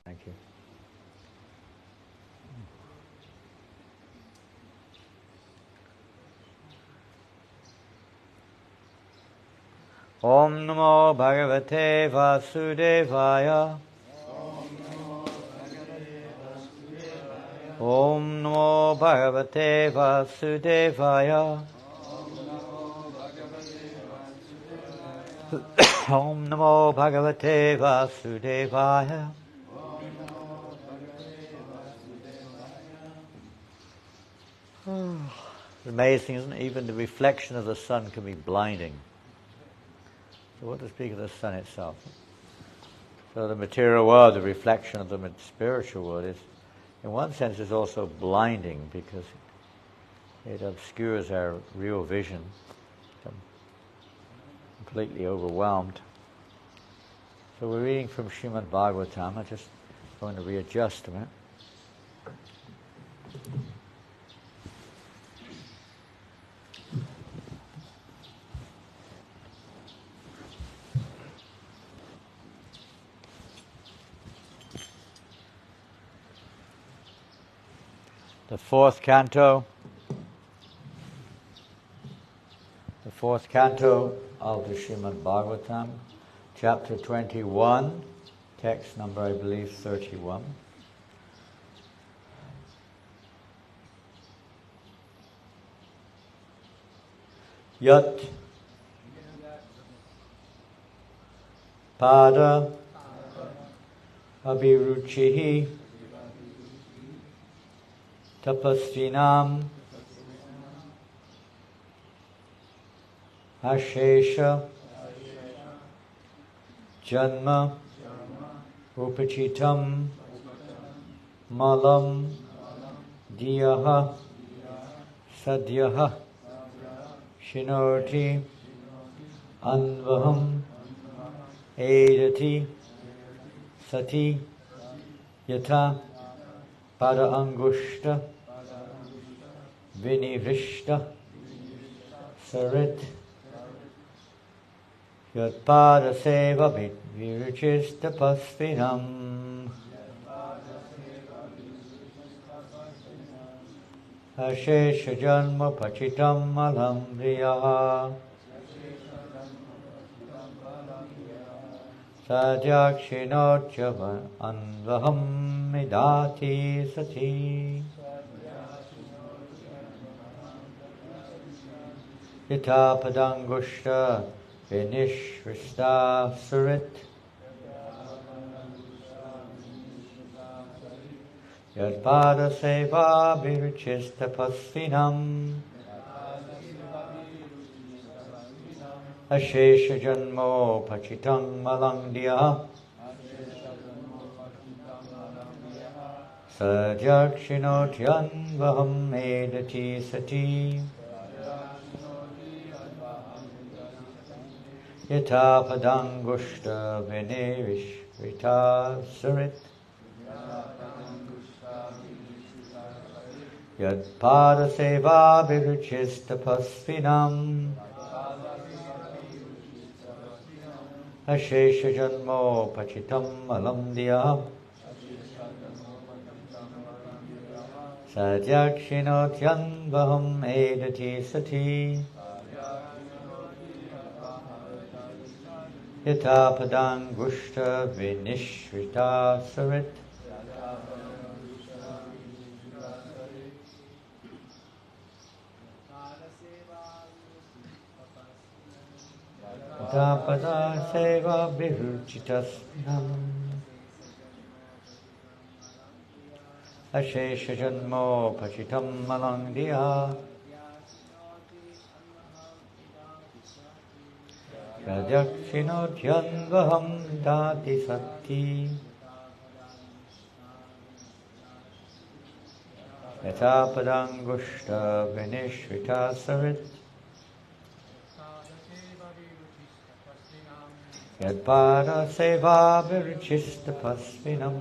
Thank you. Om Namo Bhagavate Vasudevaya. Om Namo Bhagavate Vasudevaya. Om Namo Bhagavate Vasudevaya. It's amazing, isn't it? Even the reflection of the sun can be blinding. So what to speak of the sun itself? So the material world, the reflection of the spiritual world is, in one sense, is also blinding because it obscures our real vision. I'm completely overwhelmed. So we're reading from Srimad Bhagavatam. I'm just going to readjust a minute. The fourth canto of the Srimad Bhagavatam, chapter 21, text number, I believe, 31. Yat pada abhiruchihi tapasvinam ashesha janma upachitam malam diyaha sadyaha shinoti anvaham edati sati yata pada angushta Vinivrishta Sarit Yatpada Seva Viruchista Pasvinam Ashesha Janma Pachitam Malamriya Sadyakshinotya Anvaham Midati Sati Yata padangushta vinishvrista sarit Yadpada seva viruchista pasvinam Ashesha janmo pachitam malangdiya Sadyakshinotyan vaham edati sati Yata padangushta vinirishvrita sarit Yad pada seva viruchista pasvinam Ashesha janmo pachitam alamdiya Sadyakshinotyan vaham edati sati Yata padangushta vinishvrita sarit Yata pada seva viruchitas Ashesha janmo pachitam malangdiya Sadyakshinotyan vaham dati sati Yata padangushta vinishvrita sarit Yadpada seva viruchista pasvinam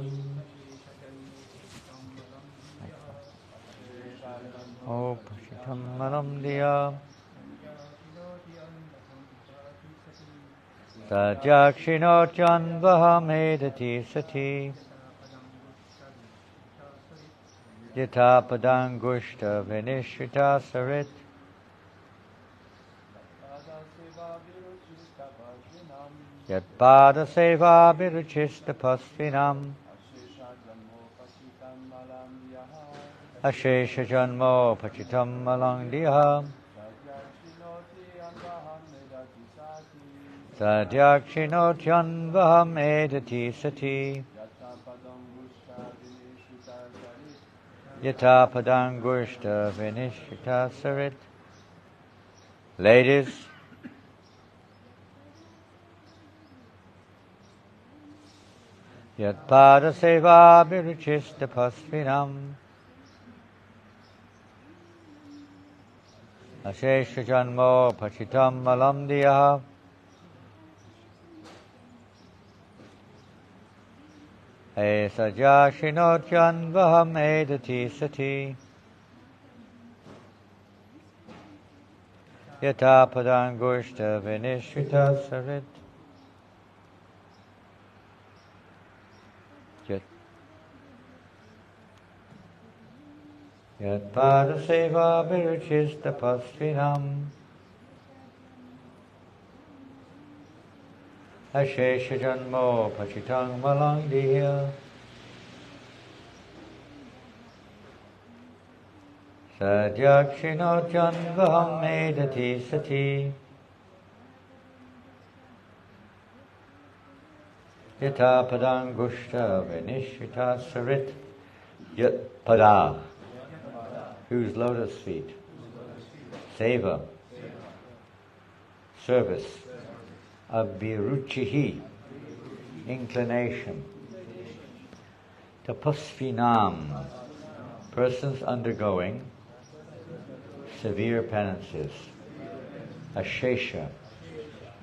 O pashitam malamdiya Sadyakshinotyan vaham edati sati Yata padangushta vinishita sarit. Yat pada seva viruchista pasvinam. Ashesha janmo pachitam malangdiha. Sadyakshinotyandvaham edati sati. Yata padangushta vinishita sarit. Ladies, yat pada seva viruchista pasvinam. Ashesha janmo pachitam malamdiya. Sadyakshinotyandvaham edati sati. Yata padangushta vinishita sarit. Yat pada seva viruchista pasvinam. Ashesha janmo pachitam malangdiya. Sadyakshinotyandvaham edati sati. Yata padangushta vinishita sarit. Yat pada, whose lotus feet. Seva, service. Abhiruchihi, inclination. Tapasvinam, persons undergoing severe penances. Ashesha,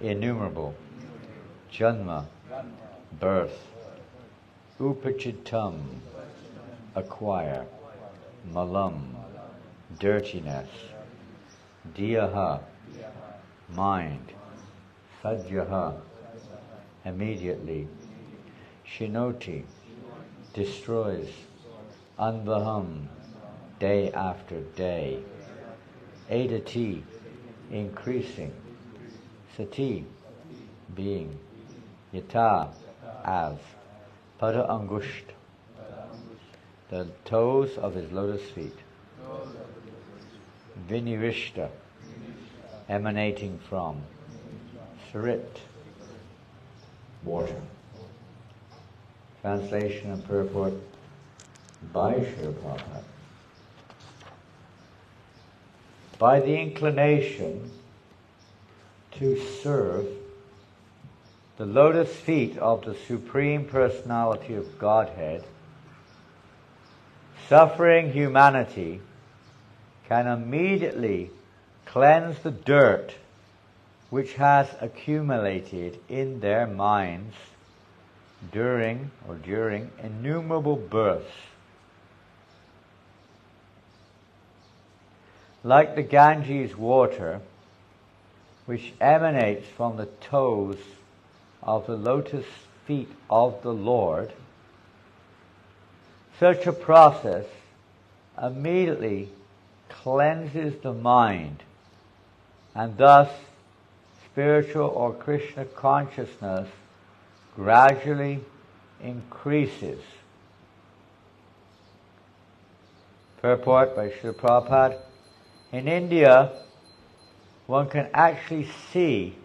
innumerable. Janma, birth. Upachitam, acquire. Malam, dirtiness. Diyaha, mind. Sadyaha, immediately. Shinoti, destroys. Anvaham, day after day. Edati, increasing. Sati, being. Yata, as. Pada angusht, the toes of his lotus feet. Vinirishta, emanating from. Sarit, water. Translation and purport by Srila Prabhupada. By the inclination to serve the lotus feet of the Supreme Personality of Godhead, suffering humanity can immediately cleanse the dirt which has accumulated in their minds during innumerable births. Like the Ganges water, which emanates from the toes of the lotus feet of the Lord, such a process immediately cleanses the mind, and thus spiritual or Krishna consciousness gradually increases. Purport by Srila Prabhupada. In India, one can actually see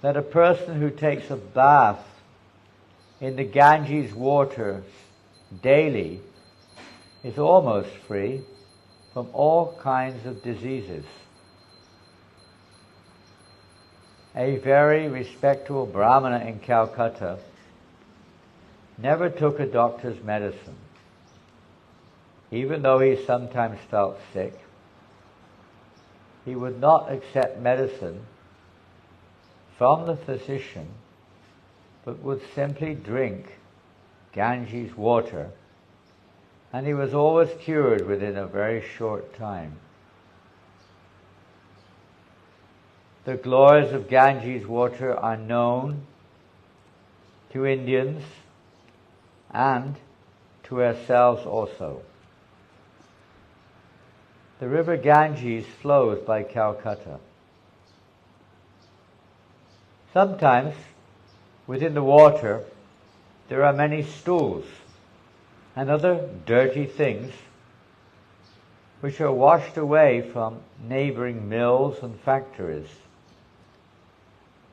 that a person who takes a bath in the Ganges water daily is almost free from all kinds of diseases. A very respectable Brahmana in Calcutta never took a doctor's medicine. Even though he sometimes felt sick, he would not accept medicine from the physician, but would simply drink Ganges water, and he was always cured within a very short time. The glories of Ganges water are known to Indians and to to ourselves also. The river Ganges flows by Calcutta. Sometimes, within the water, there are many stools and other dirty things which are washed away from neighboring mills and factories.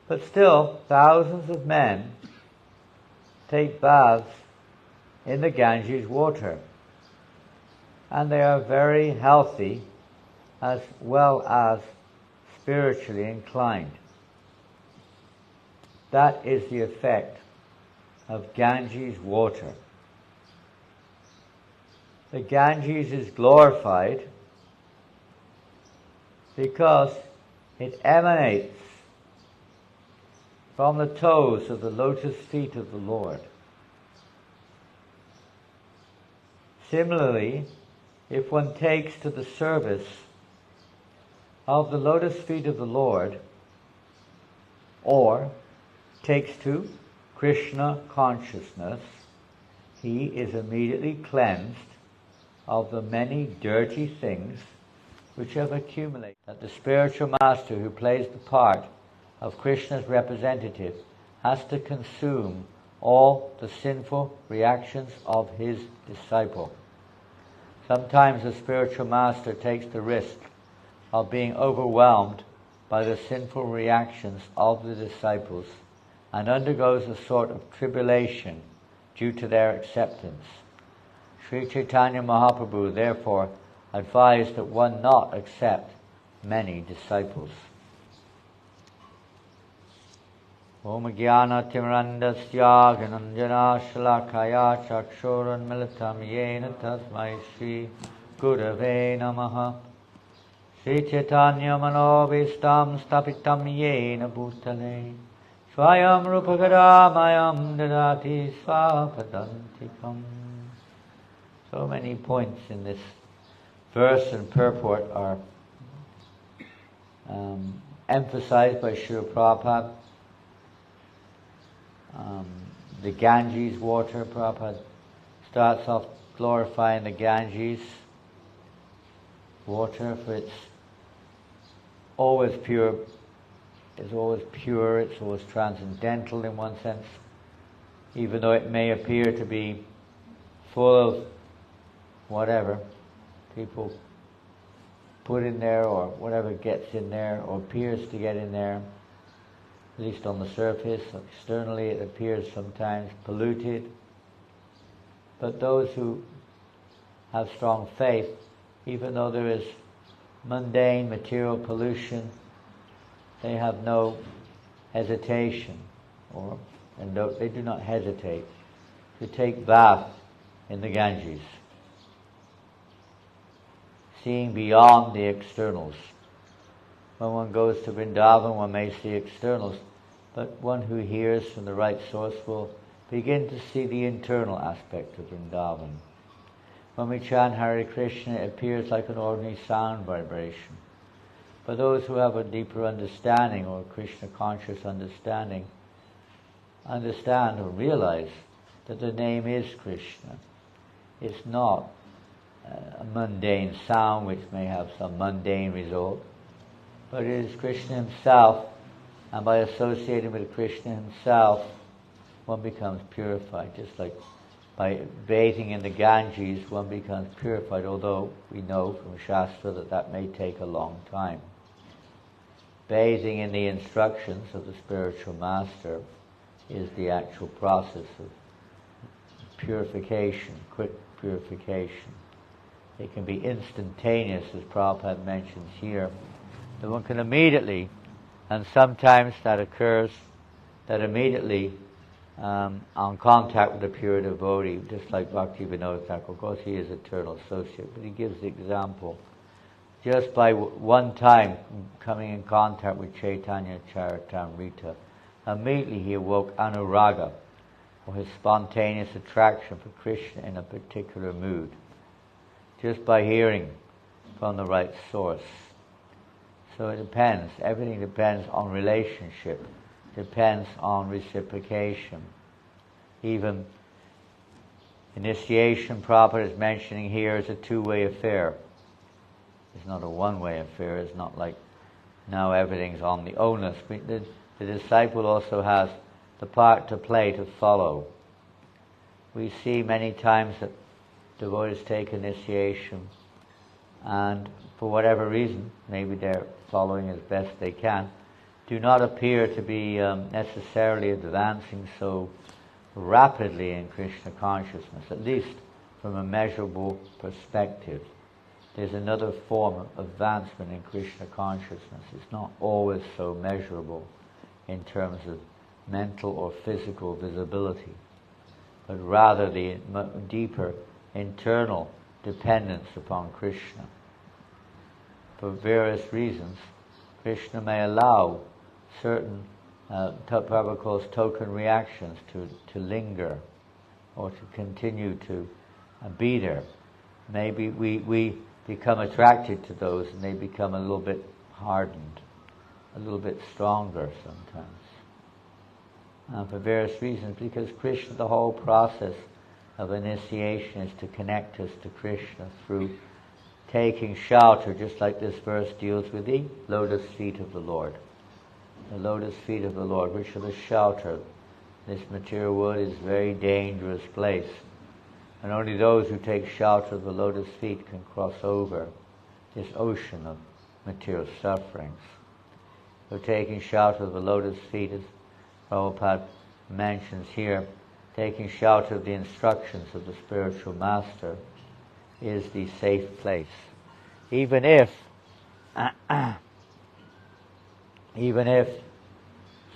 But still, thousands of men take baths in the Ganges water, and they are very healthy as well as spiritually inclined. That is the effect of Ganges water. The Ganges is glorified because it emanates from the toes of the lotus feet of the Lord. Similarly, if one takes to the service of the lotus feet of the Lord, or takes to Krishna consciousness, he is immediately cleansed of the many dirty things which have accumulated. That the spiritual master who plays the part of Krishna's representative has to consume all the sinful reactions of his disciple. Sometimes the spiritual master takes the risk of being overwhelmed by the sinful reactions of the disciples and undergoes a sort of tribulation due to their acceptance. Sri Chaitanya Mahaprabhu therefore advised that one not accept many disciples. Om Jnana Timirandasya Gyananjana Shalakaya Chakshuran Militam Yena Tasmai Shri Gurave Namaha Sri Chaitanya Manobhistam Stapitam Yena Bhutale Swayam Rupagadamayam Dadati Svapadantikam. So many points in this verse and purport are emphasized by Srila Prabhupada. The Ganges water, Prabhupada starts off glorifying the Ganges water for its always pure, it's always transcendental in one sense, even though it may appear to be full of whatever people put in there or whatever gets in there or appears to get in there. At least on the surface, externally it appears sometimes polluted. But those who have strong faith, even though there is mundane material pollution, they have no hesitation, they do not hesitate to take bath in the Ganges, seeing beyond the externals. When one goes to Vrindavan, one may see externals, but one who hears from the right source will begin to see the internal aspect of Vrindavan. When we chant Hare Krishna, it appears like an ordinary sound vibration. For those who have a deeper understanding or Krishna conscious understand or realize that the name is Krishna. It's not a mundane sound which may have some mundane result, but it is Krishna himself, and by associating with Krishna himself, one becomes purified. Just like by bathing in the Ganges, one becomes purified, although we know from Shastra that may take a long time. Bathing in the instructions of the spiritual master is the actual process of purification, quick purification. It can be instantaneous, as Prabhupada mentions here. That one can immediately, and sometimes that occurs, that immediately on contact with a pure devotee, just like Bhaktivinoda Thakur. Of course, he is eternal associate, but he gives the example. Just by one time coming in contact with Chaitanya Charitamrita, immediately he awoke anuraga, or his spontaneous attraction for Krishna in a particular mood, just by hearing from the right source. So it depends. Everything depends on relationship, depends on reciprocation. Even Initiation, Prabhupada is mentioning here, is a two-way affair. It's not a one-way affair. It's not like now everything's on the onus. The disciple also has the part to play to follow. We see many times that devotees take initiation and for whatever reason, maybe they're following as best they can, do not appear to be necessarily advancing so rapidly in Krishna consciousness, at least from a measurable perspective. There's another form of advancement in Krishna consciousness. It's not always so measurable in terms of mental or physical visibility, but rather the deeper internal dependence upon Krishna. For various reasons, Krishna may allow certain Prabhupada calls token reactions to linger or to continue to be there. Maybe we become attracted to those and they become a little bit hardened, a little bit stronger sometimes. For various reasons, because Krishna, the whole process of initiation is to connect us to Krishna through taking shelter, just like this verse deals with the lotus feet of the Lord. The lotus feet of the Lord, which are the shelter. This material world is a very dangerous place, and only those who take shelter of the lotus feet can cross over this ocean of material sufferings. So taking shelter of the lotus feet, as Prabhupada mentions here, taking shelter of the instructions of the spiritual master is the safe place. Even if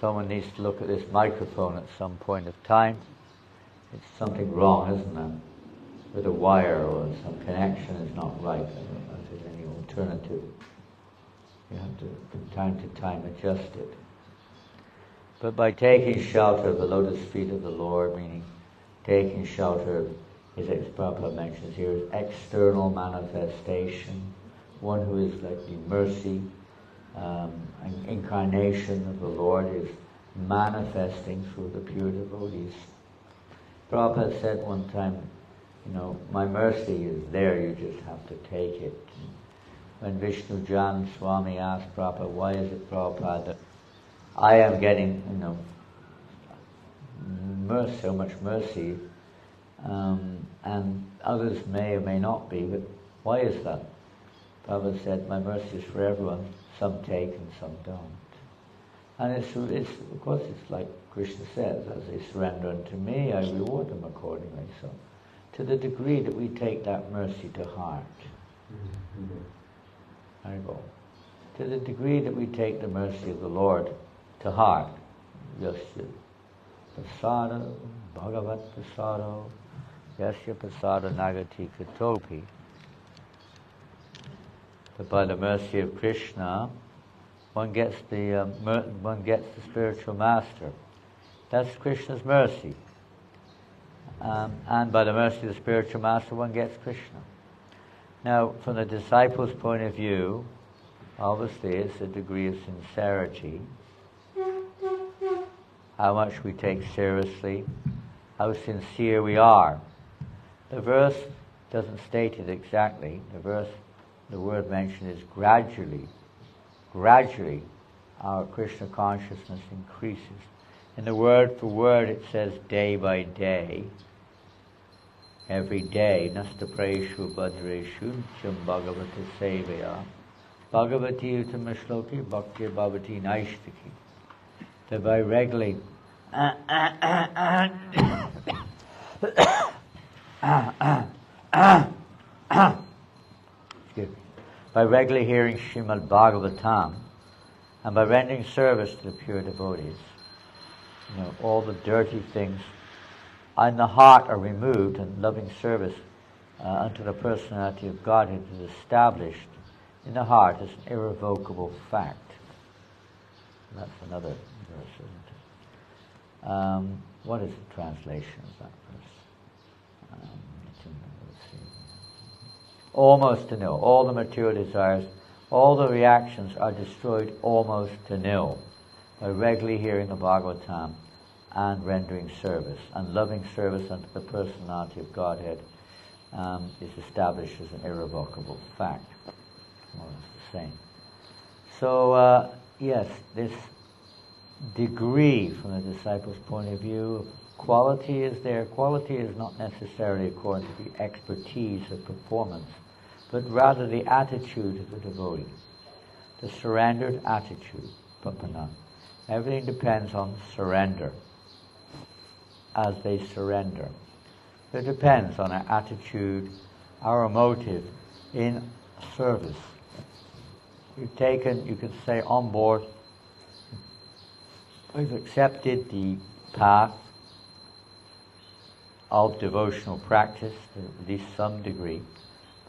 someone needs to look at this microphone at some point of time, it's something wrong, isn't there? With a wire or some connection is not right. I don't know if there's any alternative. You have to, from time to time, adjust it. But by taking shelter of the lotus feet of the Lord, meaning taking shelter of, as Prabhupada mentions here, is external manifestation, one who is like the mercy, an incarnation of the Lord is manifesting through the pure devotees. Prabhupada said one time, my mercy is there, you just have to take it. When Vishnu Jan Swami asked Prabhupada, why is it, Prabhupada, that I am getting, mercy, so much mercy, and others may or may not be, but why is that? Prabhupada said, my mercy is for everyone, some take and some don't. And it's of course, it's like Krishna says, as they surrender unto me, I reward them accordingly. So, to the degree that we take that mercy to heart, to the degree that we take the mercy of the Lord to heart, yasya pasada, bhagavat pasado, yasya pasada nagati katopi. But by the mercy of Krishna, one gets the spiritual master. That's Krishna's mercy. And by the mercy of the spiritual master, one gets Krishna. Now, from the disciple's point of view, obviously it's a degree of sincerity, how much we take seriously, how sincere we are. The verse doesn't state it exactly. The word mentioned is gradually our Krishna consciousness increases. In the word for word it says day by day, every day, nasta praeshu bhadreshu cham bhagavata sevaya bhagavati utamashloki bhakti bhavati naishtaki. That by regularly by regularly hearing Srimad Bhagavatam and by rendering service to the pure devotees, all the dirty things in the heart are removed, and loving service unto the personality of Godhead is established in the heart as an irrevocable fact. That's another verse, isn't it? What is the translation of that verse? Let's see. Almost to nil. All the material desires, all the reactions are destroyed almost to nil by regularly hearing the Bhagavatam and rendering service. And loving service unto the personality of Godhead is established as an irrevocable fact. More or less the same. So, yes, this degree from the disciple's point of view, quality is there. Quality is not necessarily according to the expertise of performance, but rather the attitude of the devotee, the surrendered attitude, papana. Everything depends on surrender, as they surrender. It depends on our attitude, our motive in service. We've taken, you could say, on board, we've accepted the path of devotional practice to at least some degree,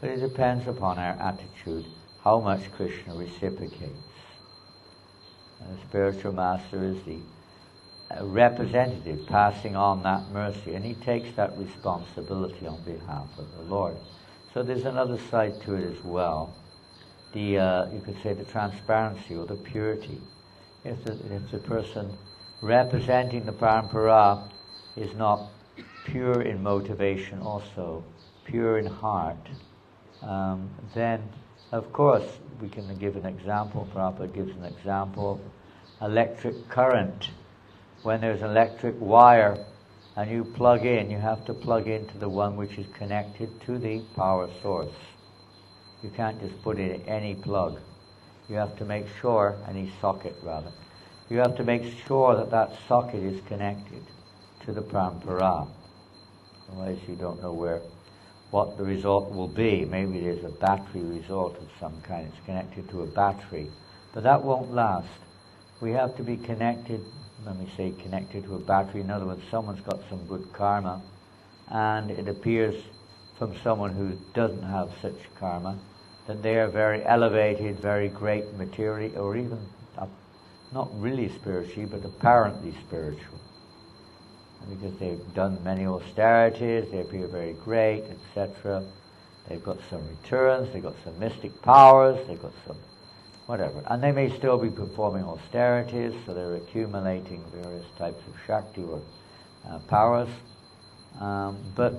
but it depends upon our attitude, how much Krishna reciprocates. And the spiritual master is the representative passing on that mercy, and he takes that responsibility on behalf of the Lord. So there's another side to it as well. You could say the transparency or the purity. If the person representing the parampara is not pure in motivation also, pure in heart, then of course we can give an example. Prabhupada gives an example of electric current. When there's an electric wire and you plug in, you have to plug into the one which is connected to the power source. You can't just put in any plug. You have to make sure, any socket rather, you have to make sure that that socket is connected to the parampara. Otherwise you don't know what the result will be. Maybe there's a battery result of some kind. It's connected to a battery. But that won't last. We have to be connected, let me say connected to a battery. In other words, someone's got some good karma, and it appears from someone who doesn't have such karma that they are very elevated, very great materially, or even not really spiritually, but apparently spiritual. Because they've done many austerities, they appear very great, etc. They've got some returns, they've got some mystic powers, they've got some whatever. And they may still be performing austerities, so they're accumulating various types of Shakti or powers, but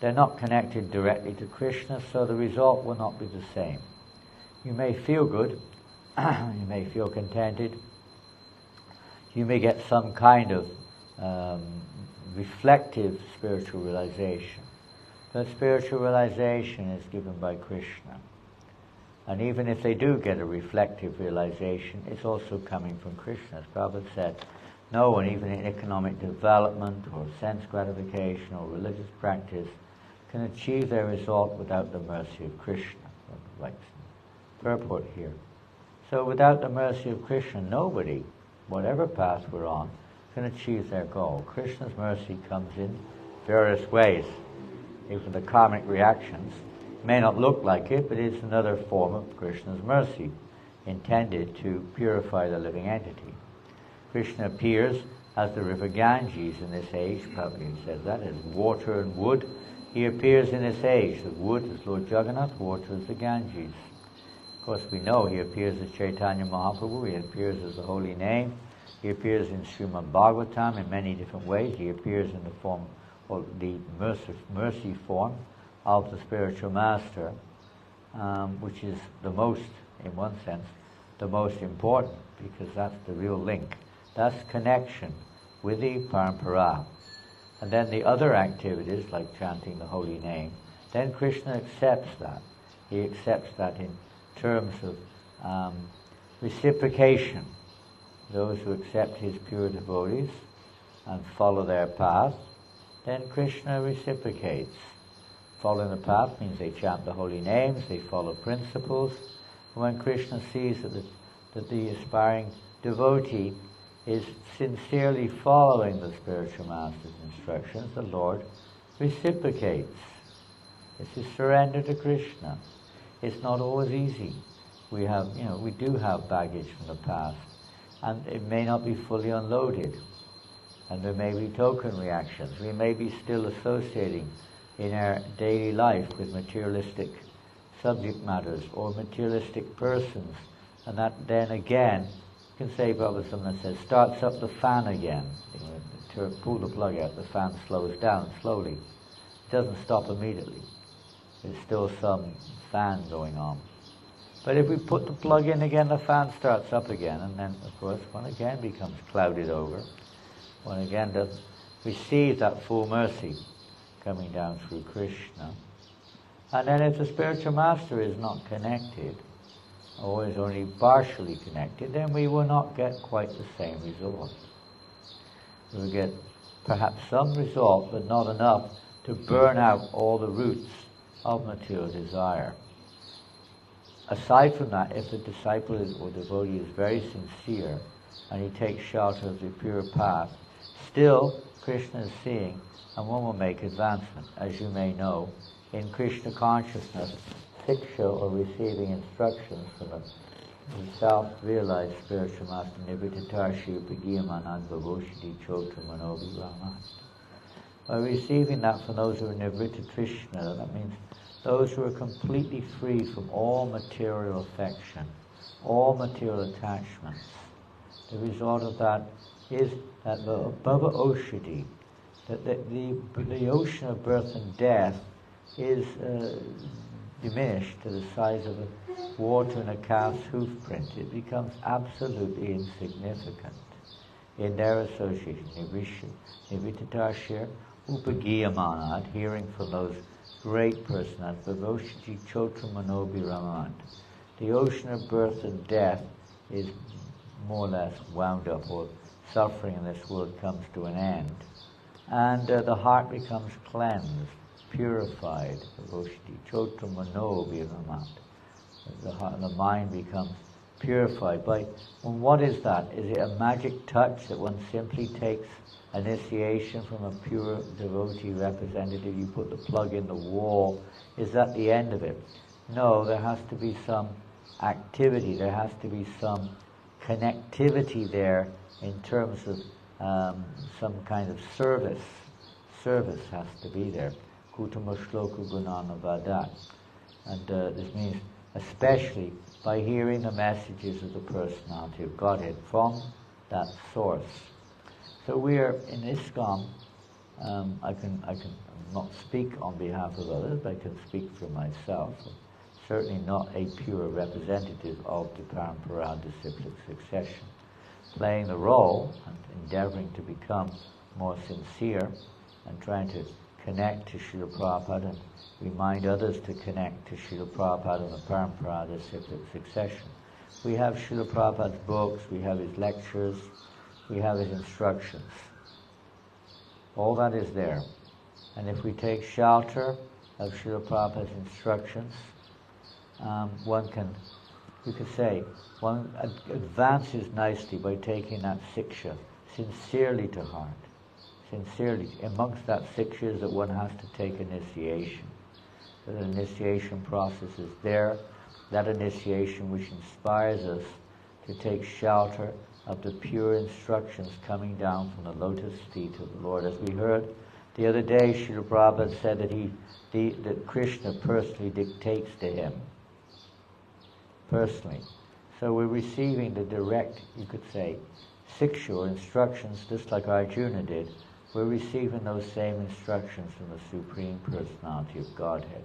they're not connected directly to Krishna, so the result will not be the same. You may feel good, you may feel contented, you may get some kind of reflective spiritual realization. But spiritual realization is given by Krishna. And even if they do get a reflective realization, it's also coming from Krishna. As Prabhupada said, no one, even in economic development or sense gratification or religious practice, can achieve their result without the mercy of Krishna. Like purport here. So without the mercy of Krishna, nobody, whatever path we're on, can achieve their goal. Krishna's mercy comes in various ways. Even the karmic reactions may not look like it, but it's another form of Krishna's mercy, intended to purify the living entity. Krishna appears as the river Ganges in this age. Prabhupada says that as water and wood. He appears in this age. The wood is Lord Jagannath, water is the Ganges. Of course, we know he appears as Chaitanya Mahaprabhu. He appears as the holy name. He appears in Srimad Bhagavatam in many different ways. He appears in the form, or the mercy form of the spiritual master, which is the most, in one sense, the most important, because that's the real link. That's connection with the parampara. And then the other activities, like chanting the holy name, then Krishna accepts that. He accepts that in terms of reciprocation. Those who accept his pure devotees and follow their path, then Krishna reciprocates. Following the path means they chant the holy names, they follow principles. And when Krishna sees that the aspiring devotee is sincerely following the spiritual master's instructions, the Lord reciprocates. It's a surrender to Krishna. It's not always easy. We do have baggage from the past, and it may not be fully unloaded. And there may be token reactions. We may be still associating in our daily life with materialistic subject matters or materialistic persons, and that then again You can say, Prabhupada, someone says, starts up the fan again. To pull the plug out, the fan slows down slowly. It doesn't stop immediately. There's still some fan going on. But if we put the plug in again, the fan starts up again, and then, of course, one again becomes clouded over. One again doesn't receive that full mercy coming down through Krishna. And then if the spiritual master is not connected, or is only partially connected, then we will not get quite the same result. We will get perhaps some result, but not enough to burn out all the roots of material desire. Aside from that, if the disciple or devotee is very sincere and he takes shelter of the pure path, still Krishna is seeing, and one will make advancement. As you may know, in Krishna consciousness, Siksha, or receiving instructions from a self-realized spiritual master, Nivrittatarshi Upagiyamanand Vavoshiti Chotra Manobi Raman. By receiving that from those who are Nivritta Trishna, that means those who are completely free from all material affection, all material attachments. The result of that is that the Bhava Oshadi, that the ocean of birth and death is diminished to the size of a water in a calf's hoof print. It becomes absolutely insignificant in their association. Nivrittatarshya Upagiyamanad, hearing from those great personalities, Vavoshiji Chotra Manobi Raman. The ocean of birth and death is more or less wound up, or suffering in this world comes to an end. And the heart becomes cleansed, purified. Vavoshiji Chotra Manobi Raman. The mind becomes purified. And what is that? Is it a magic touch that one simply takes initiation from a pure devotee representative? You put the plug in the wall. Is that the end of it? No, there has to be some activity. There has to be some connectivity there in terms of some kind of service. Service has to be there. Kutama shloka gunana vadat. And this means especially by hearing the messages of the personality of Godhead from that source. So we are in ISKCON. I can not speak on behalf of others, but I can speak for myself. Certainly not a pure representative of the Parampara disciplic succession. Playing the role and endeavoring to become more sincere and trying to connect to Srila Prabhupada and remind others to connect to Srila Prabhupada and the Parampara disciplic succession. We have Srila Prabhupada's books, we have his lectures, we have his instructions. All that is there. And if we take shelter of Srila Prabhupada's instructions, one advances nicely by taking that siksha sincerely to heart. Sincerely. Amongst that siksha is that one has to take initiation. So the initiation process is there. That initiation which inspires us to take shelter of the pure instructions coming down from the lotus feet of the Lord. As we heard the other day, Srila Prabhupada said that Krishna personally dictates to him. Personally. So we're receiving the direct, you could say, siksha, or instructions, just like Arjuna did. We're receiving those same instructions from the Supreme Personality of Godhead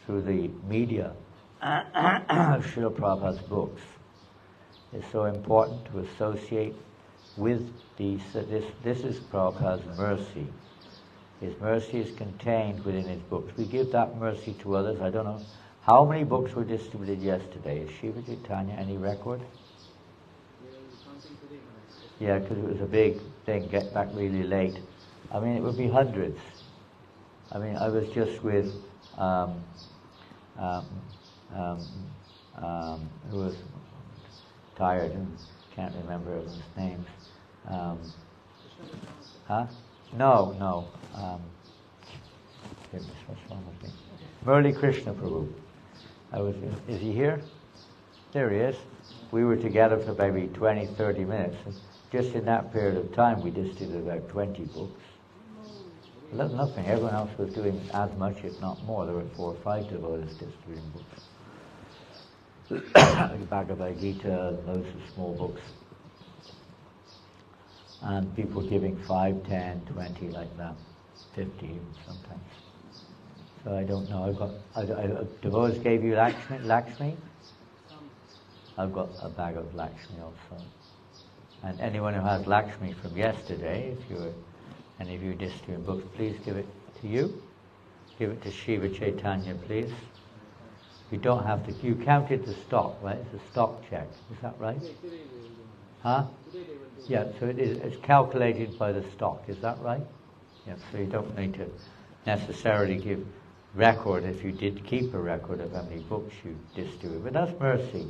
through the media of Srila Prabhupada's books. It's so important to associate with these. This is Prabhupada's mercy. His mercy is contained within his books. We give that mercy to others. I don't know how many books were distributed yesterday. Is Shiva Chaitanya any record? Yeah, because it was a big thing, get back really late. I mean, it would be hundreds. I mean, I was just with, who was tired and can't remember everyone's names. No. Goodness, what's wrong with me? Murli Krishna Prabhu. Is he here? There he is. We were together for maybe 20, 30 minutes. Just in that period of time, we distributed about 20 books. Nothing. Everyone else was doing as much, if not more. There were 4 or 5 devotees distributing books. Bhagavad Gita, and loads of small books. and people giving 5, 10, 20 like that, 50 even sometimes. So I don't know. Devotees gave you Lakshmi? I've got a bag of Lakshmi also. And anyone who has Lakshmi from yesterday, if you're any of you distributing books, please give it to you. Give it to Shiva Chaitanya, please. You don't have to. You counted the stock, right? It's a stock check. Is that right? Huh? Yeah. So it is. It's calculated by the stock. Is that right? Yeah. So you don't need to necessarily give record if you did keep a record of how many books you distributed. But that's mercy.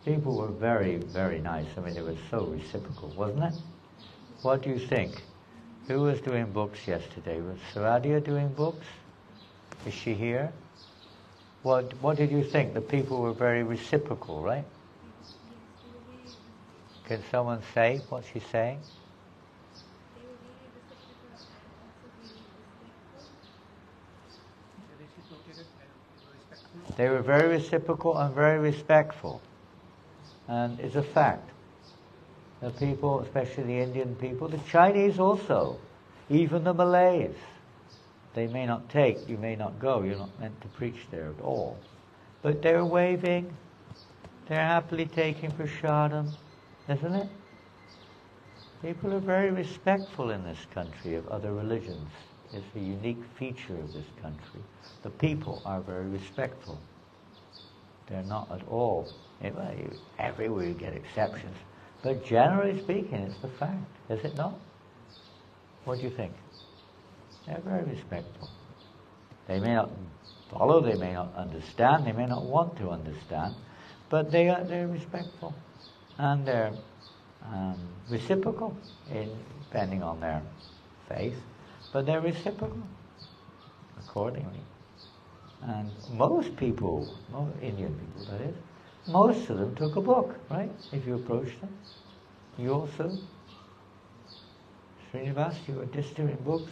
People were very, very nice. I mean, it was so reciprocal, wasn't it? What do you think? Who was doing books yesterday? Was Saradia doing books? Is she here? What did you think? The people were very reciprocal, right? Can someone say what she's saying? They were very reciprocal and very respectful. And it's a fact. The people, especially the Indian people, the Chinese also, even the Malays, they may not take, you may not go, you're not meant to preach there at all. But they're waving, they're happily taking prasadam, isn't it? People are very respectful in this country of other religions. It's a unique feature of this country. The people are very respectful. They're not at all. Everywhere you get exceptions. But generally speaking, it's the fact, is it not? What do you think? They're very respectful. They may not follow, they may not understand, they may not want to understand, but they're respectful. And they're reciprocal, depending on their faith, but they're reciprocal accordingly. And most people, Indian people that is, most of them took a book, right? If you approached them. You also? Srinivas, you were just doing books?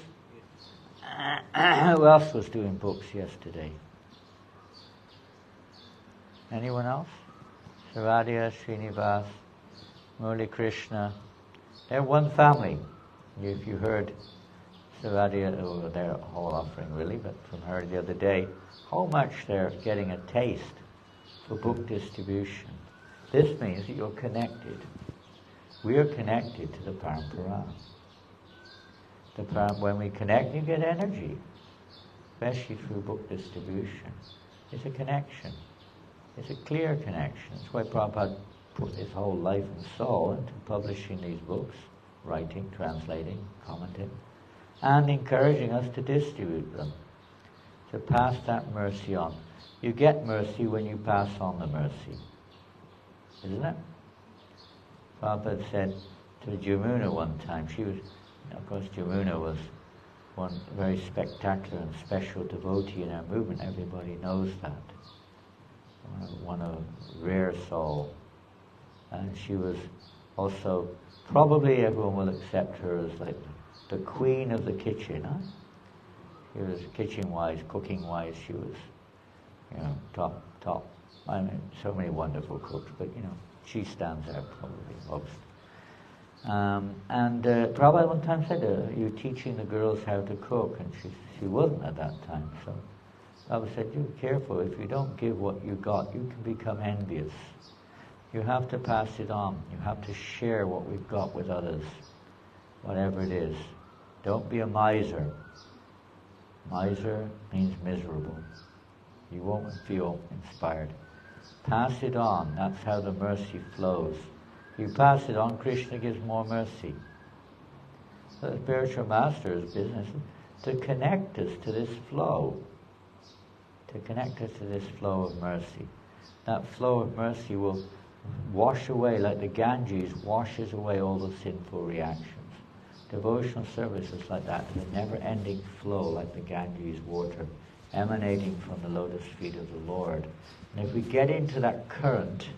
Who else was doing books yesterday? Anyone else? Saradia, Srinivas, Murli Krishna. They're one family. If you heard Saradia, or their whole offering really, but from her the other day, how much they're getting a taste for book distribution. This means that you're connected. We are connected to the parampara. When we connect, you get energy, especially through book distribution. It's a connection. It's a clear connection. That's why Prabhupada put his whole life and soul into publishing these books, writing, translating, commenting, and encouraging us to distribute them, to pass that mercy on. You get mercy when you pass on the mercy, isn't it? Prabhupada said to Jamuna one time, she was, of course Jamuna was one very spectacular and special devotee in our movement, everybody knows that. One of rare soul. And she was also, probably everyone will accept her as like the queen of the kitchen, huh? She was kitchen-wise, cooking-wise, she was, top. I mean, so many wonderful cooks, but, she stands out probably most. And Prabhupada one time said to her, "You're teaching the girls how to cook," and she wasn't at that time, so Prabhupada said, "You be careful, if you don't give what you got, you can become envious. You have to pass it on. You have to share what we've got with others, whatever it is. Don't be a miser. Miser means miserable. You won't feel inspired. Pass it on. That's how the mercy flows. You pass it on, Krishna gives more mercy." So the spiritual master's business is to connect us to this flow. To connect us to this flow of mercy. That flow of mercy will wash away, like the Ganges washes away all the sinful reactions. Devotional service is like that, a never-ending flow like the Ganges water emanating from the lotus feet of the Lord. And if we get into that current,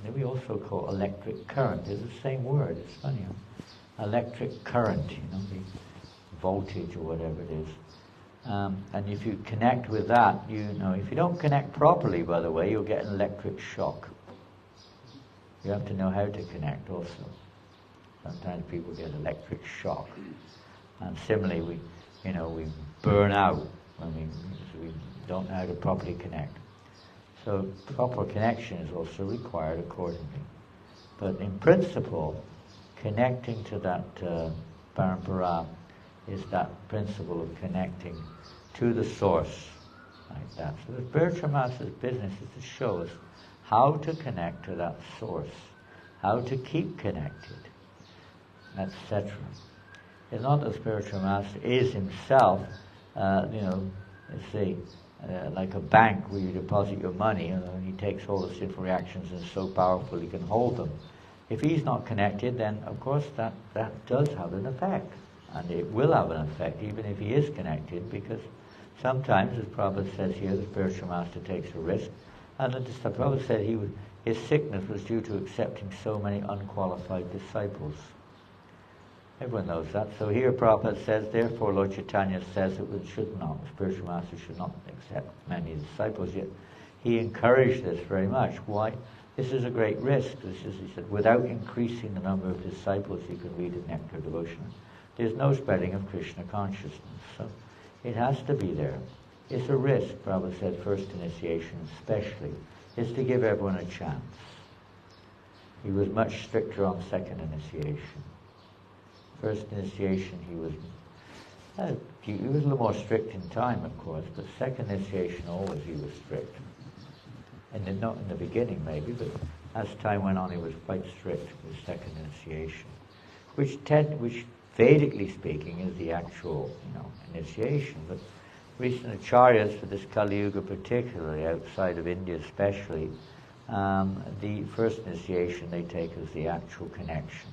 that we also call electric current, it's the same word, it's funny, huh? Electric current, the voltage or whatever it is. And if you connect with that, if you don't connect properly, by the way, you'll get an electric shock. You have to know how to connect also. Sometimes people get electric shock. And similarly, we burn out when we don't know how to properly connect. So proper connection is also required accordingly. But in principle, connecting to that parampara is that principle of connecting to the source, like that. So the spiritual master's business is to show us how to connect to that source, how to keep connected, etc. It's not that the spiritual master is himself, let's say, like a bank where you deposit your money, and he takes all the sinful reactions and is so powerful he can hold them. If he's not connected, then of course that does have an effect. And it will have an effect even if he is connected, because sometimes, as Prabhupada says here, the spiritual master takes a risk. And the Prabhupada said his sickness was due to accepting so many unqualified disciples. Everyone knows that. So here Prabhupada says, therefore Lord Chaitanya says that we should not, the spiritual master should not accept many disciples, yet he encouraged this very much. Why? This is a great risk. He said, without increasing the number of disciples you can read in Nectar Devotion, there's no spreading of Krishna consciousness. So it has to be there. It's a risk, Prabhupada said, first initiation especially, is to give everyone a chance. He was much stricter on second initiation. First initiation he was a little more strict in time, of course, but second initiation always he was strict. And not in the beginning maybe, but as time went on he was quite strict with second initiation, which Vedically speaking is the actual initiation. But recent acharyas for this Kali Yuga particularly, outside of India especially, the first initiation they take as the actual connection.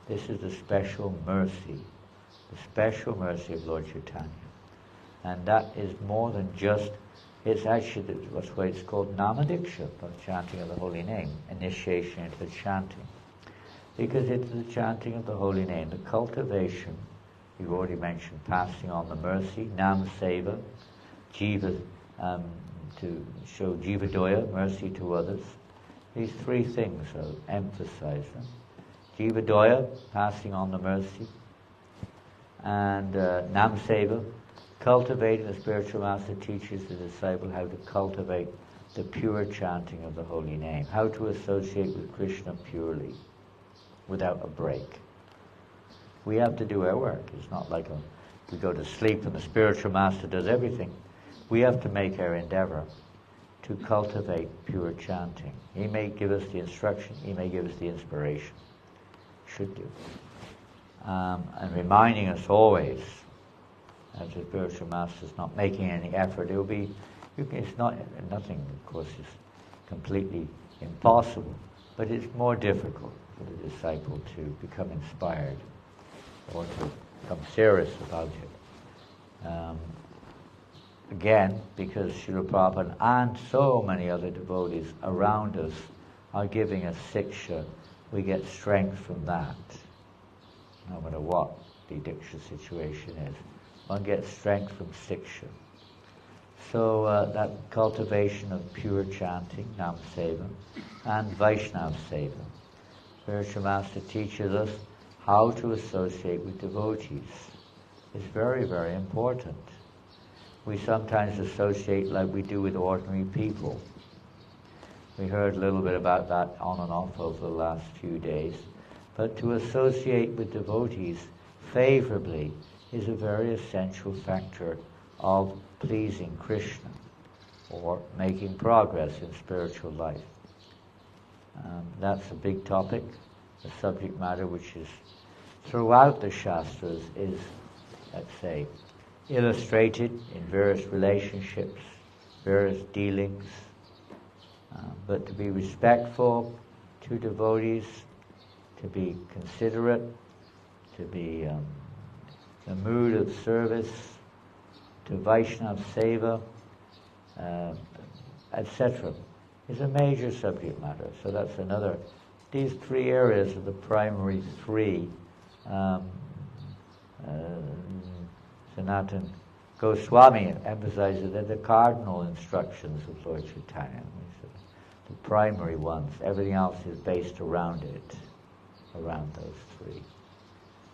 This is the special mercy of Lord Chaitanya. And that is more than just, it's actually, that's why it's called Namadiksha, the chanting of the holy name, initiation into the chanting. Because it's the chanting of the holy name, the cultivation, you've already mentioned, passing on the mercy, Nam Seva, Jiva, to show Jiva Doya, mercy to others. These three things, so emphasize them. Jiva Doya, passing on the mercy, and Nam Seva, cultivating, the spiritual master teaches the disciple how to cultivate the pure chanting of the holy name, how to associate with Krishna purely, without a break. We have to do our work. It's not like we go to sleep and the spiritual master does everything. We have to make our endeavor to cultivate pure chanting. He may give us the instruction, he may give us the inspiration. Should do. And reminding us always, as the spiritual master is not making any effort, nothing of course is completely impossible, but it's more difficult for the disciple to become inspired or to become serious about it. Again, because Srila Prabhupada and so many other devotees around us are giving us siksha, we get strength from that. No matter what the diksha situation is, one gets strength from siksha. So that cultivation of pure chanting, Nam Seva, and Vaishnava Seva. Spiritual Master teaches us how to associate with devotees. It's very, very important. We sometimes associate like we do with ordinary people. We heard a little bit about that on and off over the last few days. But to associate with devotees favorably is a very essential factor of pleasing Krishna or making progress in spiritual life. That's a big topic, a subject matter which is throughout the Shastras is, let's say, illustrated in various relationships, various dealings. But to be respectful to devotees, to be considerate, to be in the mood of service, to Vaishnava Seva, etc., is a major subject matter. So that's another. These three areas are the primary three. Sanatana Goswami emphasizes that the cardinal instructions of Lord Chaitanya, the primary ones. Everything else is based around it, around those three.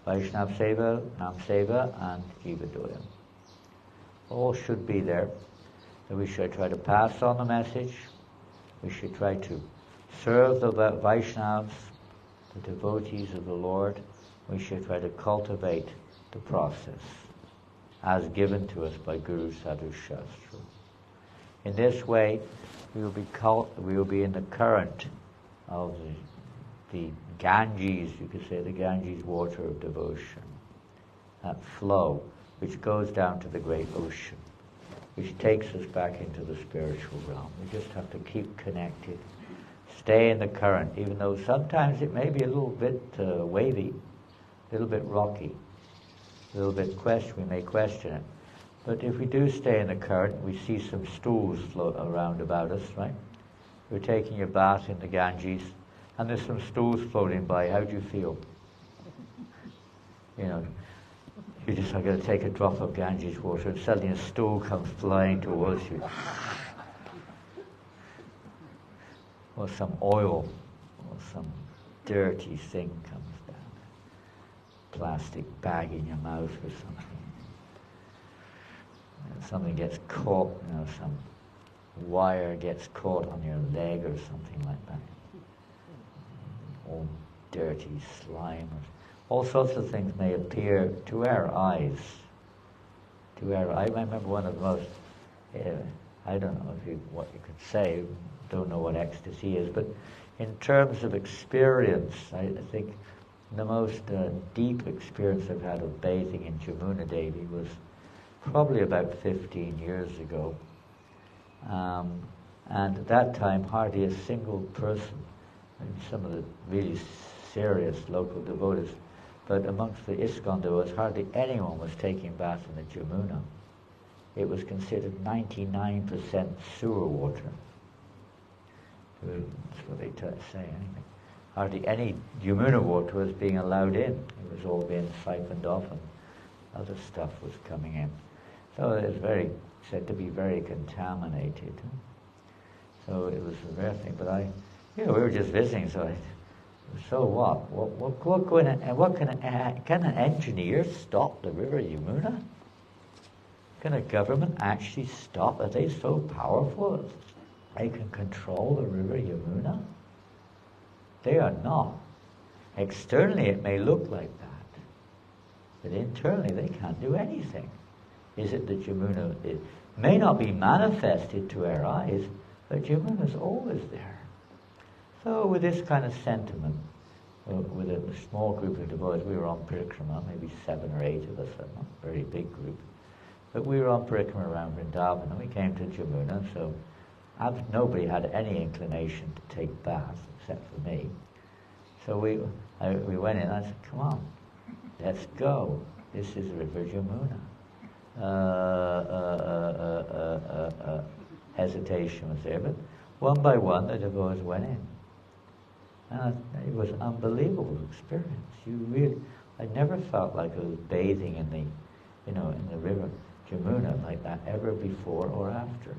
Vaishnav Seva, Nam Seva, and Jiva Doya. All should be there. So we should try to pass on the message. We should try to serve the Vaishnavas, the devotees of the Lord. We should try to cultivate the process as given to us by Guru Sadhu Shastra. In this way, we will be in the current of the Ganges, you could say, the Ganges water of devotion, that flow which goes down to the great ocean, which takes us back into the spiritual realm. We just have to keep connected, stay in the current, even though sometimes it may be a little bit wavy, a little bit rocky, a little bit we may question it. But if we do stay in the current, we see some stools float around about us, right? You're taking your bath in the Ganges, and there's some stools floating by. How do you feel? You know, you just are going to take a drop of Ganges water, and suddenly a stool comes flying towards you. Or some oil, or some dirty thing comes down. Plastic bag in your mouth or something. Something gets caught, some wire gets caught on your leg or something like that. All dirty slime. All sorts of things may appear to our eyes. I remember one of the most, I don't know what you could say, don't know what ecstasy is, but in terms of experience, I think the most deep experience I've had of bathing in Jamuna Devi was probably about 15 years ago. And at that time, hardly a single person, and some of the really serious local devotees, but amongst the ISKCON devotees, hardly anyone was taking bath in the Jamuna. It was considered 99% sewer water. That's what they say, anyway. Hardly any Jamuna water was being allowed in. It was all being siphoned off, and other stuff was coming in. So it was said to be very contaminated. So it was a rare thing. But we were just visiting, so can an engineer stop the river Yamuna? Can a government actually stop? Are they so powerful they can control the river Yamuna? They are not. Externally it may look like that, but internally they can't do anything. Is it that Jamuna may not be manifested to our eyes, but Jamuna is always there. So with this kind of sentiment, with a small group of devotees, we were on parikrama, maybe 7 or 8 of us, not a very big group, but we were on parikrama around Vrindavan, and we came to Jamuna, so nobody had any inclination to take baths except for me. So we went in, and I said, come on, let's go. This is River Jamuna. Hesitation was there, but one by one the devotees went in. And it was an unbelievable experience. I never felt like I was bathing in the river Jamuna like that ever before or after.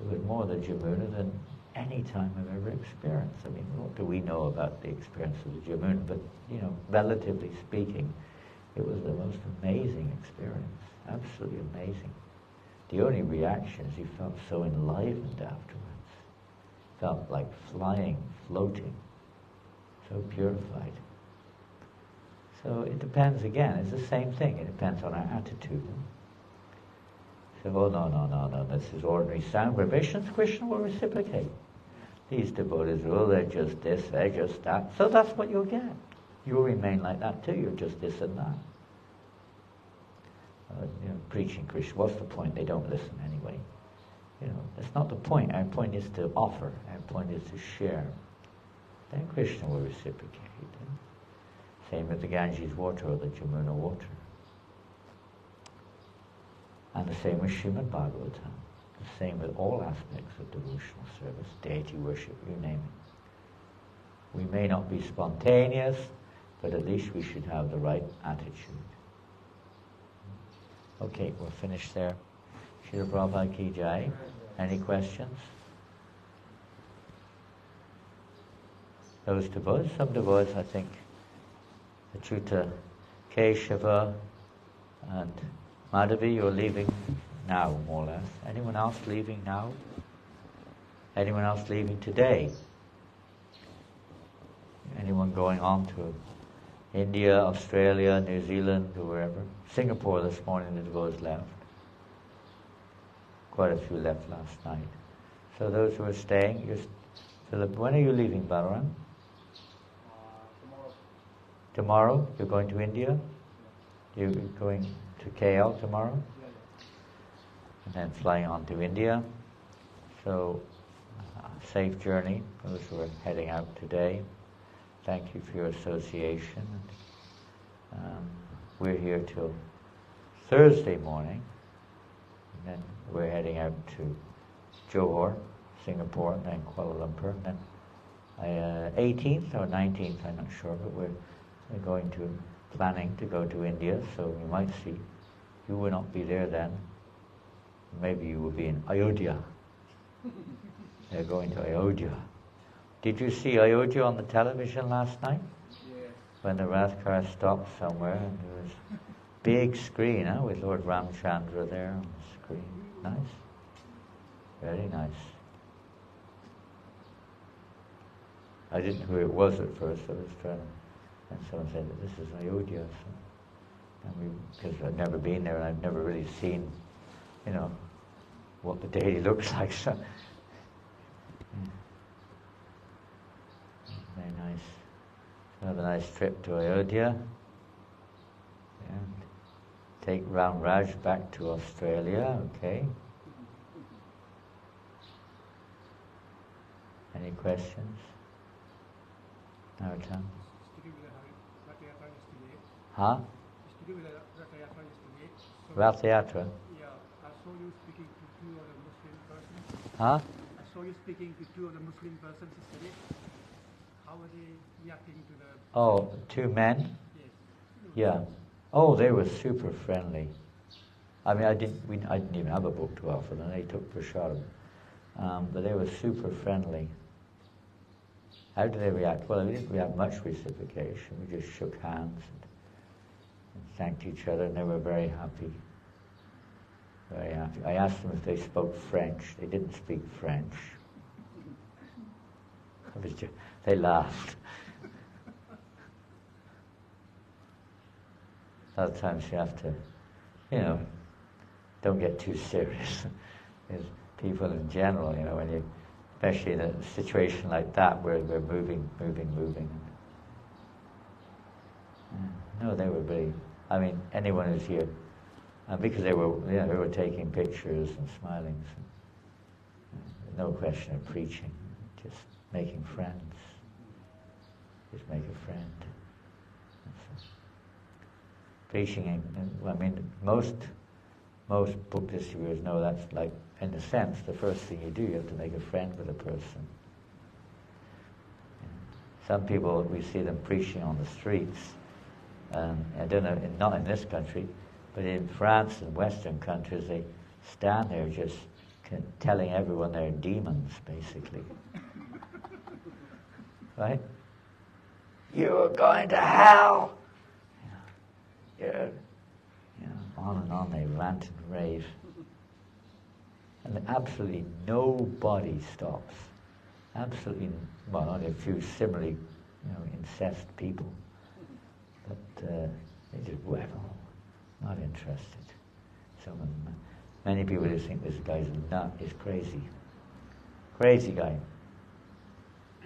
It was more the Jamuna than any time I've ever experienced. I mean, what do we know about the experience of the Jamuna? But, relatively speaking, it was the most amazing experience. Absolutely amazing. The only reaction is you felt so enlivened afterwards. Felt like flying, floating, so purified. So it depends again, it's the same thing. It depends on our attitude. So, no, this is ordinary sound vibrations. Krishna will reciprocate. These devotees, they're just this, they're just that. So that's what you'll get. You'll remain like that too. You're just this and that. Preaching Krishna, what's the point? They don't listen anyway. That's not the point. Our point is to offer. Our point is to share. Then Krishna will reciprocate. Same with the Ganges water or the Jamuna water. And the same with Srimad Bhagavatam. The same with all aspects of devotional service, deity worship, you name it. We may not be spontaneous, but at least we should have the right attitude. Okay, we'll finish there. Srila Prabhupada Ki Jai. Any questions? Those devotees, some devotees, I think, Achyuta Keshava, and Madhavi, you're leaving now, more or less. Anyone else leaving now? Anyone else leaving today? Anyone going on to India, Australia, New Zealand, or wherever? Singapore this morning, the devotees left. Quite a few left last night. So those who are staying, Philip, when are you leaving, Balaram? Tomorrow. Tomorrow? You're going to India? You're going to KL tomorrow? Yeah. And then flying on to India. So, safe journey for those who are heading out today. Thank you for your association. We're here till Thursday morning. And then we're heading out to Johor, Singapore, and then Kuala Lumpur. And then 18th or 19th, I'm not sure, but we're planning to go to India, so you might see. You will not be there then. Maybe you will be in Ayodhya. They're going to Ayodhya. Did you see Ayodhya on the television last night? Yes. When the Rath car stopped somewhere, and there was a big screen, with Lord Ramchandra there on the screen. Nice. Very nice. I didn't know who it was at first. I was trying to, and someone said that this is Ayodhya. So, because I've never been there and I've never really seen, what the deity looks like. So, very nice. So have a nice trip to Ayodhya and take Ram Raj back to Australia. Okay. Any questions? Naratan? Huh? Rath Yatra? Yeah, I saw you speaking to two other Muslim persons. Huh? I saw you speaking to two other Muslim persons yesterday. How were they reacting to the... Oh, two men? Yes. Yeah. Oh, they were super friendly. I mean, I didn't even have a book to offer them. They took prashadam. But they were super friendly. How did they react? Well, we didn't have much reciprocation. We just shook hands and thanked each other, and they were very happy. Very happy. I asked them if they spoke French. They didn't speak French. They laughed. Sometimes you have to, don't get too serious. There's people in general, when you, especially in a situation like that where we're moving. No, they were really, anyone who's here, because they were taking pictures and smiling. So, no question of preaching, just making friends. Just make a friend. Preaching, most book distributors know that's like, in a sense, the first thing you do, you have to make a friend with a person. Some people, we see them preaching on the streets. I don't know, not in this country, but in France and Western countries, they stand there just telling everyone they're demons, basically. Right? You're going to hell! On and on they rant and rave. And absolutely nobody stops. Absolutely, well, only a few similarly, incest people. But they just whatever, not interested. Many people just think this guy's a nut, he's crazy. Crazy guy.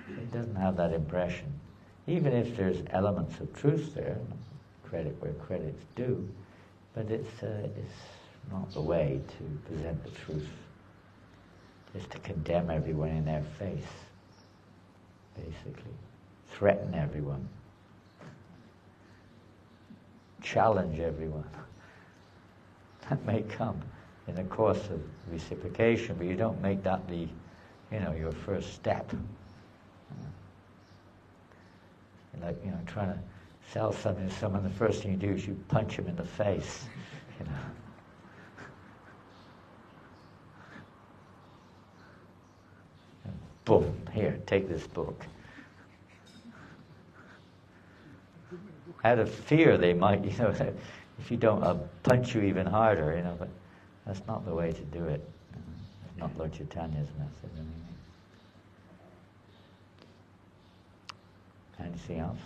It doesn't have that impression. Even if there's elements of truth there, credit where credit's due, but it's not the way to present the truth. Just to condemn everyone in their face, basically. Threaten everyone. Challenge everyone. That may come in the course of reciprocation, but you don't make that your first step. Like, trying to sell something to someone, the first thing you do is you punch him in the face, And boom, here, take this book. Out of fear, they might, if you don't, punch you even harder, but that's not the way to do it. It's not Lord Chaitanya's method anyway. Anything else?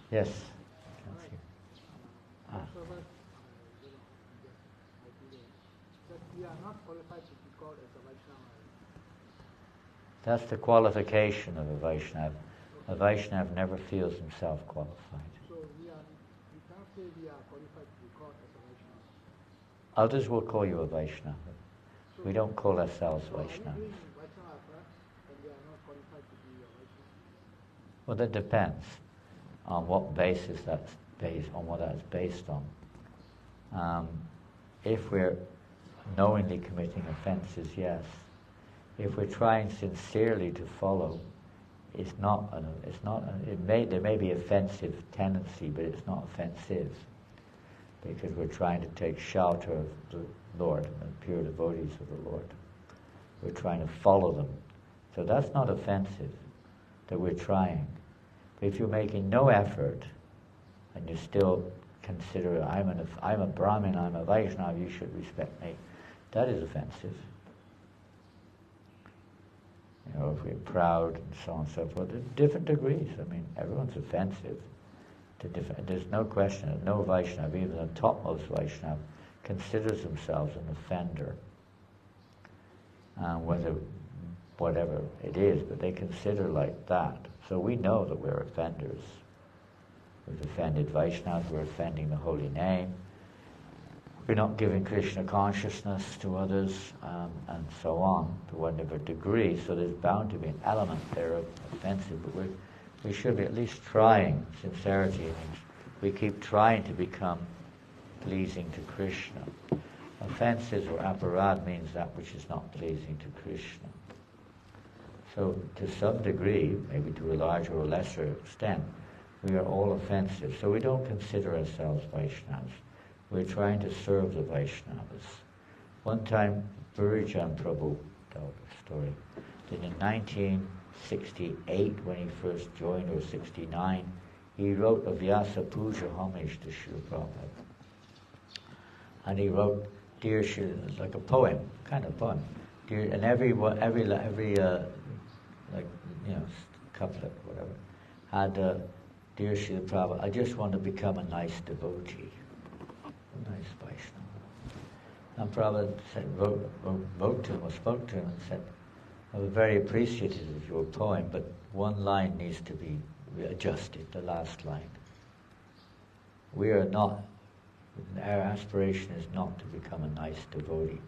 Yes. We are not qualified to be called as a Vaishnava. That's the qualification of a Vaishnava. A Vaishnava never feels himself qualified. So we can't say we are qualified to be called as a Vaishnava. Others will call you a Vaishnava. So We don't call ourselves Vaishnavas. Vaishnavas. And they are not qualified to be a Vaishnava. Well, that depends on what basis that's based on, what that's based on. If we're knowingly committing offences, yes. If we're trying sincerely to follow, there may be offensive tendency, but it's not offensive, because we're trying to take shelter of the Lord and pure devotees of the Lord. We're trying to follow them. So that's not offensive, that we're trying. But if you're making no effort, and you still consider, I'm a Brahmin, I'm a Vaishnava, you should respect me, that is offensive. If we're proud and so on and so forth, there's different degrees. Everyone's offensive to different. There's no question that no Vaishnava, even the topmost Vaishnava, considers themselves an offender. Whatever it is, but they consider like that. So we know that we're offenders. We've offended Vaishnavas, we're offending the holy name. We're not giving Krishna consciousness to others, and so on, to whatever degree. So there's bound to be an element there of offensive, but we should be at least trying. Sincerity means we keep trying to become pleasing to Krishna. Offenses or aparad means that which is not pleasing to Krishna. So to some degree, maybe to a larger or lesser extent, we are all offensive. So we don't consider ourselves Vaishnavas. We're trying to serve the Vaishnavas. One time, Purijan Prabhu told a story that in 1968, when he first joined, or 69, he wrote a Vyasa Puja homage to Srila Prabhupada. And he wrote, "Dear Srila," like a poem, kind of poem. Dear, and every couplet, whatever, had, "Dear Srila Prabhupada, I just want to become a nice devotee." Nice Vaishnava. And Prabhupada wrote to him or spoke to him and said, "I'm very appreciative of your poem, but one line needs to be adjusted, the last line. We are not, our aspiration is not to become a nice devotee."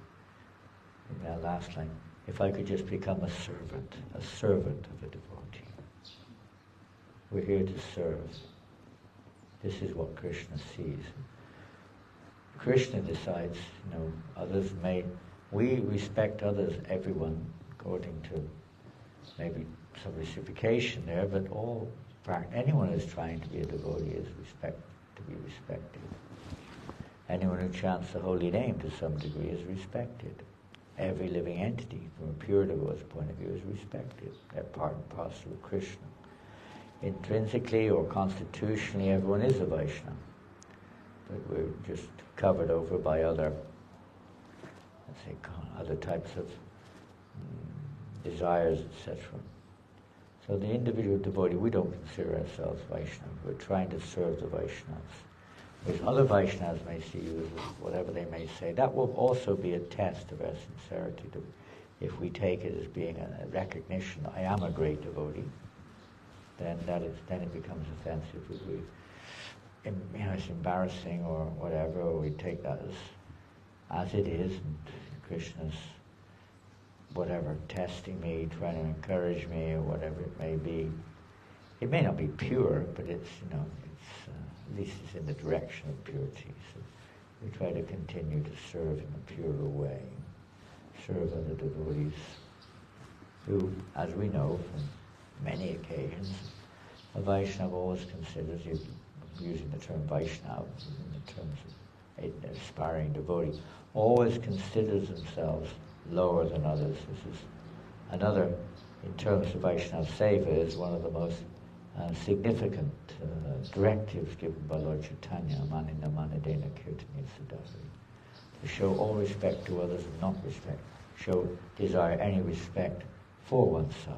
In that last line, if I could just become a servant of a devotee. We're here to serve. This is what Krishna sees. Krishna decides, others we respect others, everyone, according to maybe some reciprocation there, but anyone who's trying to be a devotee is to be respected. Anyone who chants the holy name to some degree is respected. Every living entity, from a pure devotee point of view, is respected. They're part and parcel of Krishna. Intrinsically or constitutionally, everyone is a Vaishnava. But we're just covered over by other types of desires, etc. So the individual devotee, we don't consider ourselves Vaishnava. We're trying to serve the Vaishnavas. Whereas other Vaishnavas may see you as whatever they may say. That will also be a test of our sincerity. If we take it as being a recognition, I am a great devotee, then it becomes offensive. It's embarrassing or whatever, or we take that as it is, and Krishna's whatever, testing me, trying to encourage me, or whatever it may be. It may not be pure, but it's at least it's in the direction of purity. So we try to continue to serve in a purer way, serve other devotees who, as we know from many occasions, a Vaishnava always considers, using the term Vaishnava in the terms of an aspiring devotee, always considers themselves lower than others. This is another in terms of Vaishnava Seva, is one of the most significant directives given by Lord Chaitanya, Manina Manadena Kirtaniya Sudari, to show all respect to others and not respect, desire any respect for oneself.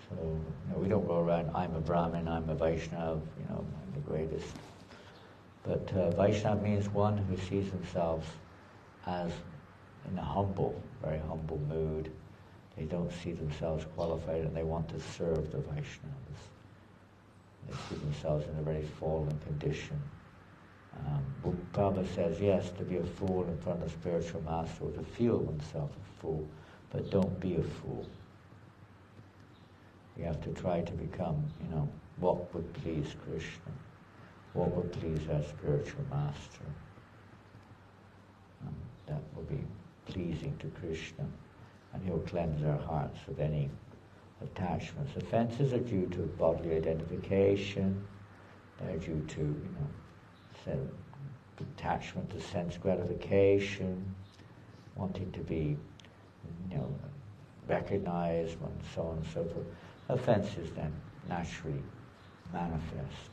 So we don't go around, I'm a Brahmin, I'm a Vaishnava, I'm the greatest. But Vaishnava means one who sees themselves as in a very humble mood. They don't see themselves qualified and they want to serve the Vaishnavas. They see themselves in a very fallen condition. Prabhupada says, yes, to be a fool in front of the spiritual master, or to feel oneself a fool, but don't be a fool. We have to try to become, what would please Krishna, what would please our spiritual master. That will be pleasing to Krishna, and he'll cleanse our hearts of any attachments. Offenses are due to bodily identification, they're due to, attachment to sense gratification, wanting to be, recognized, and so on and so forth. Offenses then naturally manifest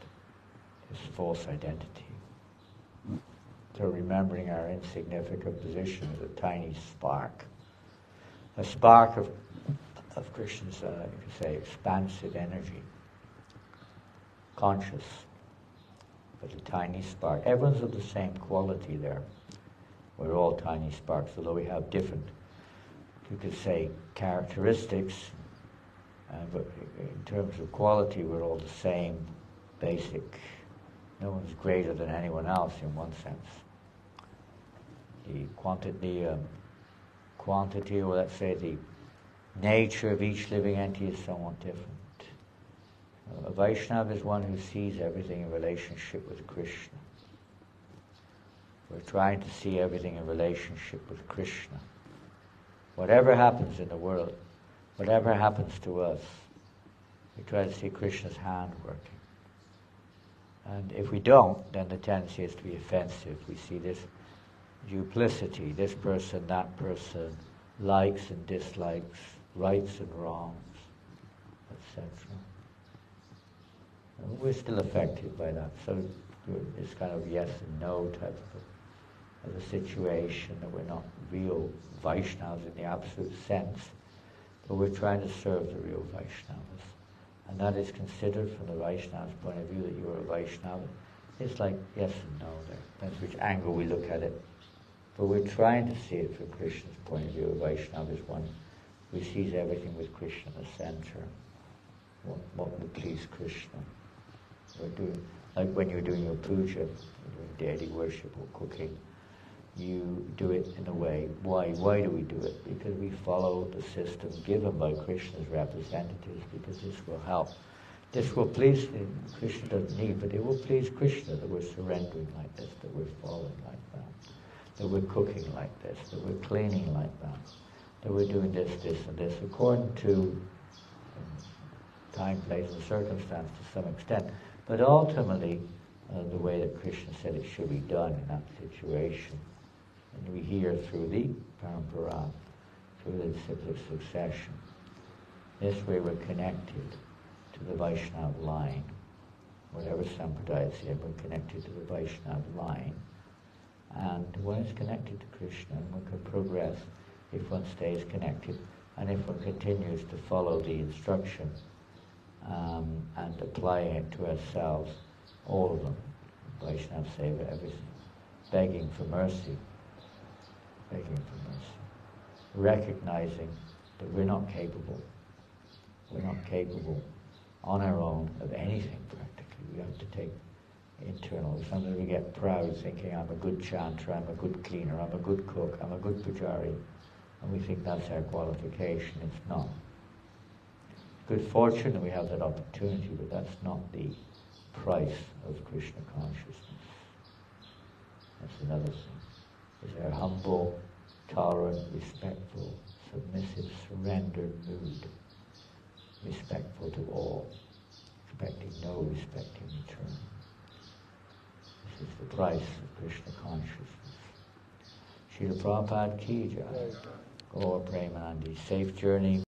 as false identity. So remembering our insignificant position as a tiny spark. A spark of Krishna's, you could say, expansive energy. Conscious, but a tiny spark. Everyone's of the same quality there. We're all tiny sparks, although we have different, you could say, characteristics. But in terms of quality, we're all the same, basic. No one's greater than anyone else in one sense. The quantity, or let's say the nature of each living entity is somewhat different. A Vaishnava is one who sees everything in relationship with Krishna. We're trying to see everything in relationship with Krishna. Whatever happens in the world, whatever happens to us, we try to see Krishna's hand working. And if we don't, then the tendency is to be offensive. We see this duplicity, this person, that person, likes and dislikes, rights and wrongs, etc. We're still affected by that. So it's kind of yes and no type of a situation, that we're not real Vaishnavas in the absolute sense, but we're trying to serve the real Vaishnavas. And that is considered from the Vaishnava's point of view, that you're a Vaishnava. It's like yes and no there. Depends which angle we look at it. But we're trying to see it from Krishna's point of view. A Vaishnava is one who sees everything with Krishna in the center. What would please Krishna? We're doing, like when you're doing your puja, you're doing deity worship or cooking, you do it in a way. Why? Why do we do it? Because we follow the system given by Krishna's representatives, because this will help. This will please him. Krishna doesn't need, but it will please Krishna that we're surrendering like this, that we're following like that, that we're cooking like this, that we're cleaning like that, that we're doing this, this, and this, according to time, place, and circumstance to some extent. But ultimately, the way that Krishna said it should be done in that situation. And we hear through the parampara, through the disciplic succession. This way we're connected to the Vaishnava line. Whatever sampradaya is here, we're connected to the Vaishnava line. And one is connected to Krishna, and one can progress if one stays connected, and if one continues to follow the instruction and applying it to ourselves, all of them, Vaishnava Seva, everything, begging for mercy, recognizing that we're not capable on our own of anything practically. We have to take internal. Sometimes we get proud thinking, I'm a good chanter, I'm a good cleaner, I'm a good cook, I'm a good pujari, and we think that's our qualification. It's not. Good fortune that we have that opportunity, but that's not the price of Krishna consciousness. That's another thing. Is our humble, tolerant, respectful, submissive, surrendered mood, respectful to all, expecting no respect in return. This is the price of Krishna consciousness. Srila Prabhupada ki jai. Gaur Premanandi. Safe journey.